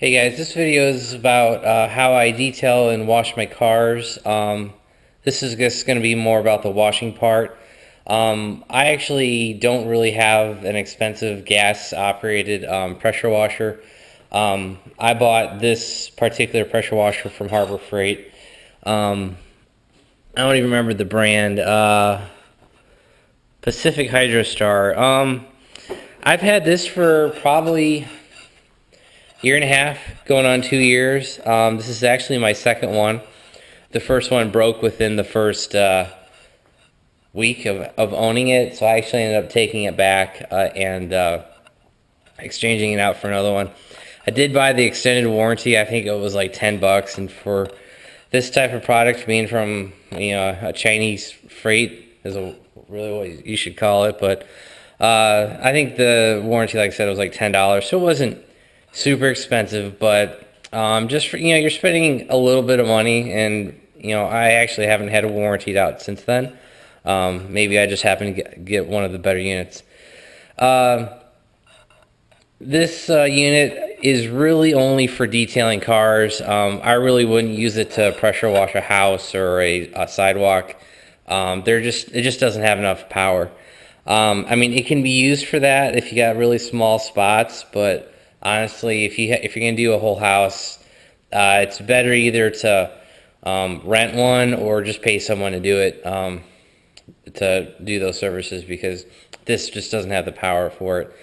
Hey guys, this video is about how I detail and wash my cars. This is just going to be more about the washing part. I actually don't really have an expensive gas-operated pressure washer. I bought this particular pressure washer from Harbor Freight. I don't even remember the brand. Pacific Hydrostar. I've had this for probably year and a half, going on 2 years. This is actually my second one. The first one broke within the first week of owning it, so I actually ended up taking it back and exchanging it out for another one. I did buy the extended warranty. I think it was like $10, and for this type of product, being from a Chinese freight is really what you should call it. But I think the warranty, like I said, was like $10, so it wasn't super expensive, but just for, you're spending a little bit of money, and I actually haven't had it warrantied out since then. Maybe I just happened to get one of the better units. This unit is really only for detailing cars. I really wouldn't use it to pressure wash a house or a sidewalk. It just doesn't have enough power. I mean, it can be used for that if you got really small spots, but honestly, if you're gonna do a whole house, it's better either to rent one or just pay someone to do it, to do those services, because this just doesn't have the power for it.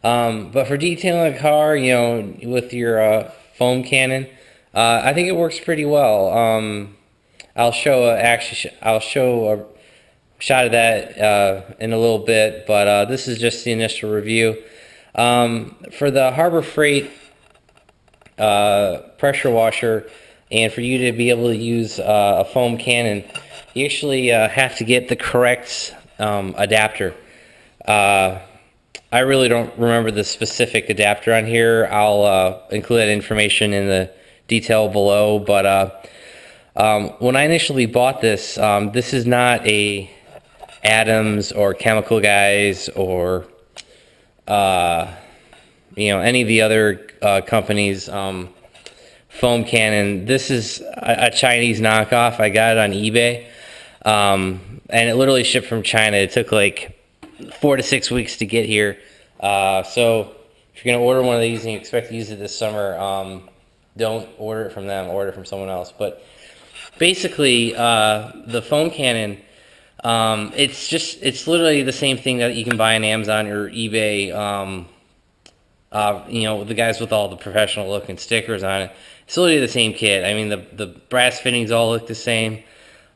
But for detailing a car, with your foam cannon, I think it works pretty well. I'll show a shot of that in a little bit, but this is just the initial review. For the Harbor Freight pressure washer, and for you to be able to use a foam cannon, you actually have to get the correct adapter. I really don't remember the specific adapter on here. I'll include that information in the detail below, but when I initially bought this, this is not a Adams or Chemical Guys or any of the other companies' foam cannon. This is a Chinese knockoff. I got it on eBay, and it literally shipped from China. It took like 4 to 6 weeks to get here. So if you're gonna order one of these and you expect to use it this summer, don't order it from them. Order it from someone else. But basically, the foam cannon, it's literally the same thing that you can buy on Amazon or eBay. The guys with all the professional looking stickers on it. It's literally the same kit. I mean, the brass fittings all look the same.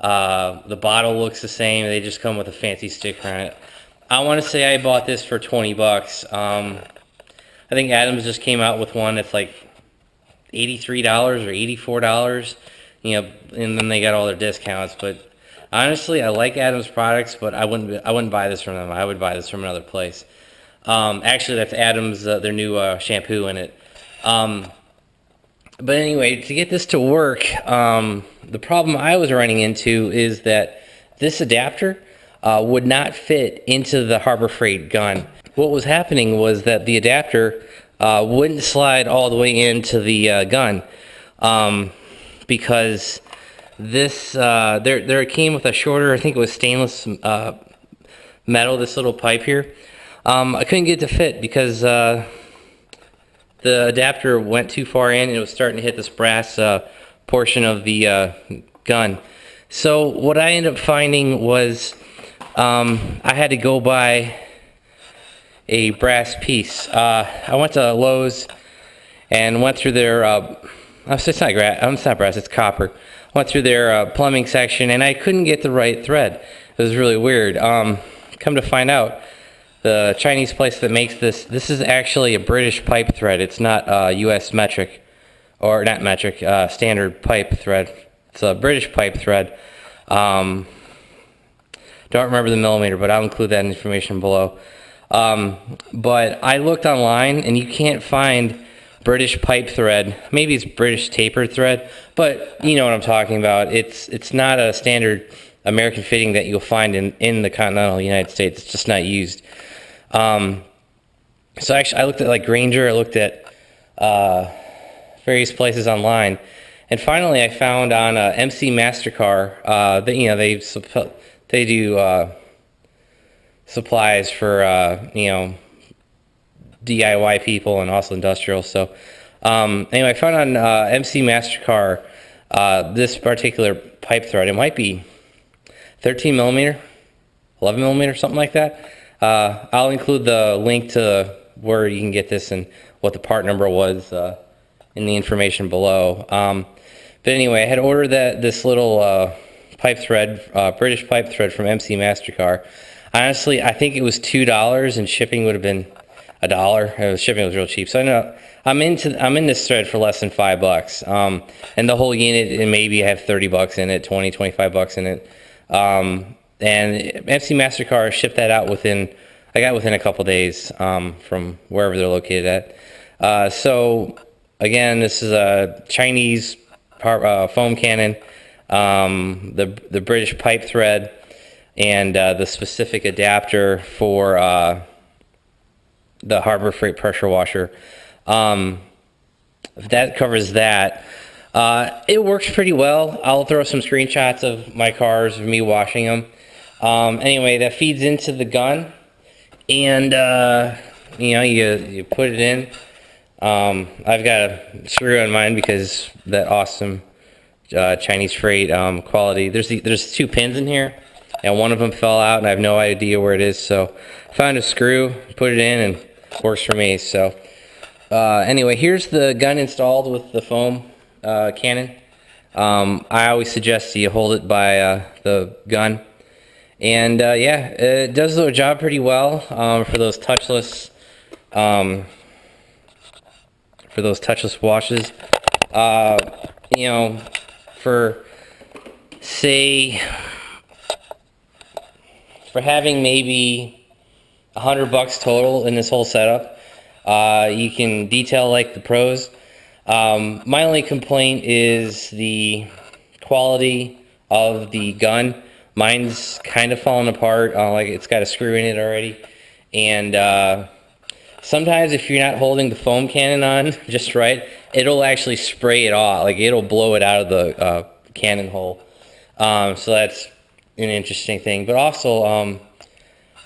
The bottle looks the same. They just come with a fancy sticker on it. I want to say I bought this for $20. I think Adams just came out with one that's like $83 or $84. And then they got all their discounts. But honestly, I like Adams products, but I wouldn't buy this from them. I would buy this from another place. Actually, that's Adams, their new shampoo in it. But anyway, to get this to work, the problem I was running into is that this adapter would not fit into the Harbor Freight gun. What was happening was that the adapter wouldn't slide all the way into the gun, because this there came with a shorter, I think it was stainless metal, this little pipe here. I couldn't get it to fit because the adapter went too far in and it was starting to hit this brass portion of the gun. So what I ended up finding was I had to go buy a brass piece. I went to Lowe's and went through their it's not brass, it's copper. Went through their plumbing section, and I couldn't get the right thread. It was really weird. Come to find out, the Chinese place that makes this is actually a British pipe thread. It's not U.S. metric, or not metric, standard pipe thread. It's a British pipe thread. Don't remember the millimeter, but I'll include that information below. But I looked online, and you can't find British pipe thread. Maybe it's British tapered thread, but you know what I'm talking about. It's not a standard American fitting that you'll find in the continental United States. It's just not used. So actually, I looked at like Granger. I looked at various places online. And finally, I found on McMaster-Carr, they do supplies for DIY people and also industrial. So anyway, I found on McMaster-Carr this particular pipe thread. It might be 13 millimeter, 11 millimeter, something like that. I'll include the link to where you can get this and what the part number was in the information below. But anyway, I had ordered this little pipe thread, British pipe thread from McMaster-Carr. Honestly, I think it was $2 and shipping would have been $1. Shipping was real cheap. So I know I'm in this thread for less than $5. And the whole unit, and maybe I have 30 bucks in it, 20, 25 bucks in it. And McMaster-Carr shipped that out within a couple days from wherever they're located at. So again, this is a Chinese foam cannon, the British pipe thread, and the specific adapter for the Harbor Freight pressure washer. That covers that. It works pretty well. I'll throw some screenshots of my cars, of me washing them. Anyway, that feeds into the gun, and you put it in. I've got a screw on mine because that awesome Chinese freight quality. There's 2 pins in here, and one of them fell out, and I have no idea where it is. So I found a screw, put it in, and it works for me. So anyway, here's the gun installed with the foam cannon. I always suggest you hold it by the gun, and yeah, it does the job pretty well for those touchless washes. For having maybe $100 total in this whole setup, you can detail like the pros. My only complaint is the quality of the gun. Mine's kind of falling apart, like it's got a screw in it already, and sometimes if you're not holding the foam cannon on just right, it'll actually spray it off, like it'll blow it out of the cannon hole. So that's an interesting thing. But also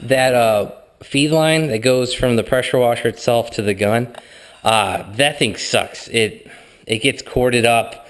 that feed line that goes from the pressure washer itself to the gun, that thing sucks. It gets corded up.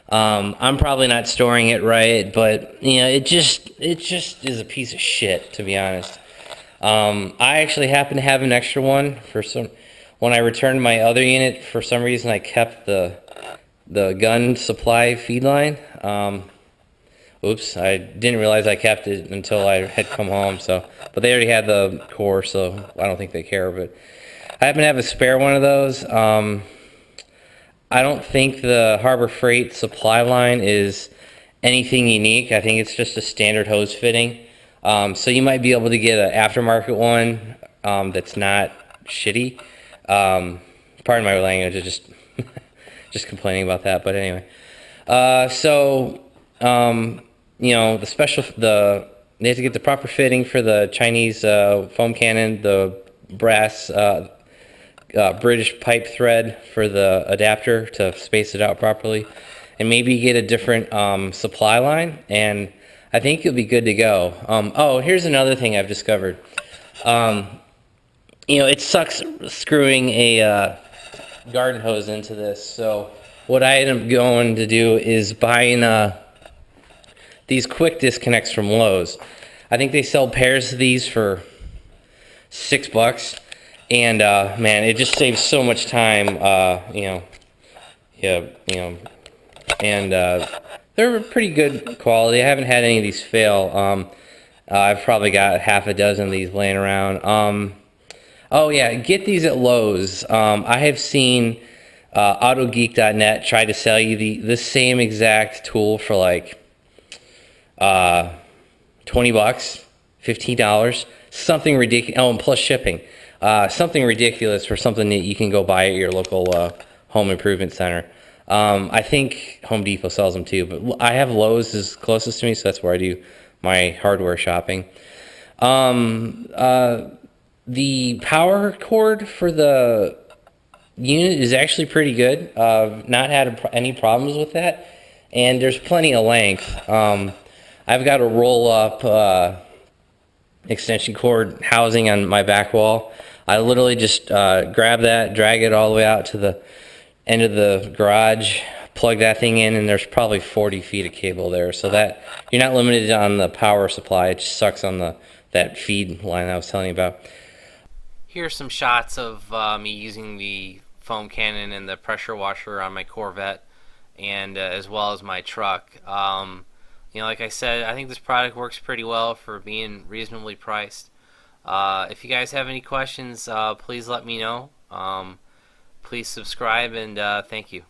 I'm probably not storing it right, but it just is a piece of shit, to be honest. I actually happen to have an extra one when I returned my other unit. For some reason, I kept the gun supply feed line. Oops, I didn't realize I kept it until I had come home. But they already had the core, so I don't think they care. But I happen to have a spare one of those. I don't think the Harbor Freight supply line is anything unique. I think it's just a standard hose fitting. So you might be able to get an aftermarket one that's not shitty. Pardon my language, I just complaining about that. But anyway, they have to get the proper fitting for the Chinese foam cannon, the brass British pipe thread for the adapter to space it out properly, and maybe get a different supply line, and I think you'll be good to go. Oh, here's another thing I've discovered. It sucks screwing a garden hose into this, so what I end up going to do is buying these quick disconnects from Lowe's. I think they sell pairs of these for $6, and man, it just saves so much time. And they're pretty good quality. I haven't had any of these fail. I've probably got half a dozen of these laying around. Oh yeah, get these at Lowe's. I have seen AutoGeek.net try to sell you the same exact tool for like $20, $15, something ridiculous. Oh, and plus shipping. Something ridiculous for something that you can go buy at your local home improvement center. I think Home Depot sells them too, but I have Lowe's is closest to me, so that's where I do my hardware shopping. The power cord for the unit is actually pretty good. Not had any problems with that, and there's plenty of length. I've got a roll-up extension cord housing on my back wall. I literally just grab that, drag it all the way out to the end of the garage, plug that thing in, and there's probably 40 feet of cable there. So that you're not limited on the power supply. It just sucks on that feed line I was telling you about. Here's some shots of me using the foam cannon and the pressure washer on my Corvette, and as well as my truck. Like I said, I think this product works pretty well for being reasonably priced. If you guys have any questions, please let me know. Please subscribe, and thank you.